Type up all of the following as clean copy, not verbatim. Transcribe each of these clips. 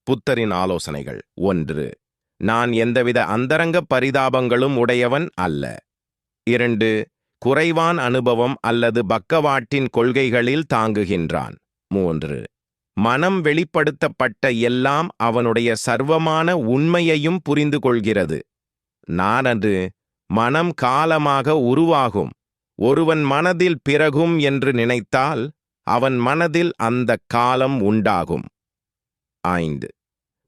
புத்தரின் ஆலோசனைகள். 1. நான் எந்தவித அந்தரங்க பரிதாபங்களும் உடையவன் அல்ல. 2. குறைவான அனுபவம் அல்லது பக்கவாட்டின் கொள்கைகளில் தாங்குகின்றான். 3. மனம் வெளிப்படுத்தப்பட்ட எல்லாம் அவனுடைய சர்வமான உண்மையையும் புரிந்து கொள்கிறது. 4. மனம் காலமாக உருவாகும். ஒருவன் மனதில் பிறகும் என்று நினைத்தால் அவன் மனதில் அந்த காலம் உண்டாகும். 5.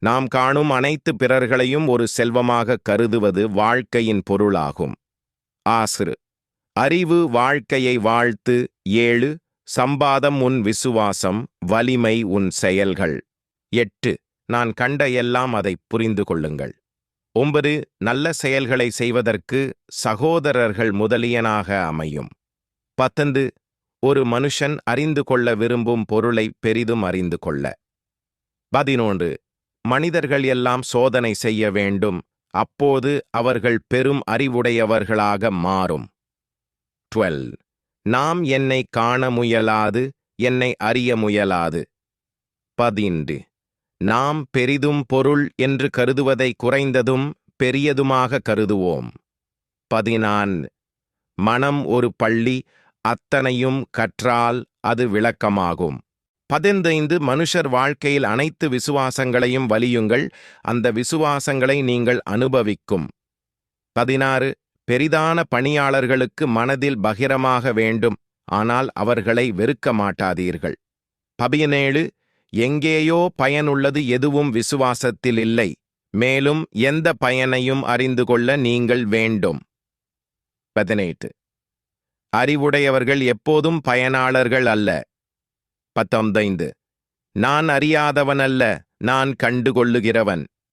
நாம் காணும் அனைத்து பிறர்களையும் ஒரு செல்வமாக கருதுவது வாழ்க்கையின் பொருளாகும். ஆசிரு அறிவு வாழ்க்கையை வாழ்த்து. 7. சம்பாதம் உன் விசுவாசம், வலிமை உன் செயல்கள். 8. நான் கண்ட எல்லாம் அதை புரிந்து கொள்ளுங்கள். 9. நல்ல செயல்களை செய்வதற்கு சகோதரர்கள் முதலியனாக அமையும். 10. ஒரு மனுஷன் அறிந்து கொள்ள விரும்பும் பொருளை பெரிதும் அறிந்து கொள்ள. 11. மனிதர்கள் எல்லாம் சோதனை செய்ய வேண்டும், அப்போது அவர்கள் பெரும் அறிவுடையவர்களாக மாறும். 12. நாம் என்னை காண முயலாது, என்னை அறிய முயலாது. 13. நாம் பெரிதும் பொருள் என்று கருதுவதை குறைந்ததும் பெரியதுமாக கருதுவோம். 14. மனம் ஒரு பள்ளி, அத்தனையும் கற்றால் அது விளக்கமாகும். 15. மனுஷர் வாழ்க்கையில் அனைத்து விசுவாசங்களையும் வலியுங்கள், அந்த விசுவாசங்களை நீங்கள் அனுபவிக்கும். 16. பெரிதான பணியாளர்களுக்கு மனதில் பகிரமாக வேண்டும், ஆனால் அவர்களை வெறுக்க மாட்டாதீர்கள். 17. எங்கேயோ பயனுள்ளது எதுவும் விசுவாசத்தில் இல்லை, மேலும் எந்த பயனையும் அறிந்து கொள்ள நீங்கள் வேண்டும். 18. அறிவுடையவர்கள் எப்போதும் பயனாளர்கள் அல்ல. 19. நான் அறியாதவனல்ல, நான் கண்டுகொள்ளுகிறவன்.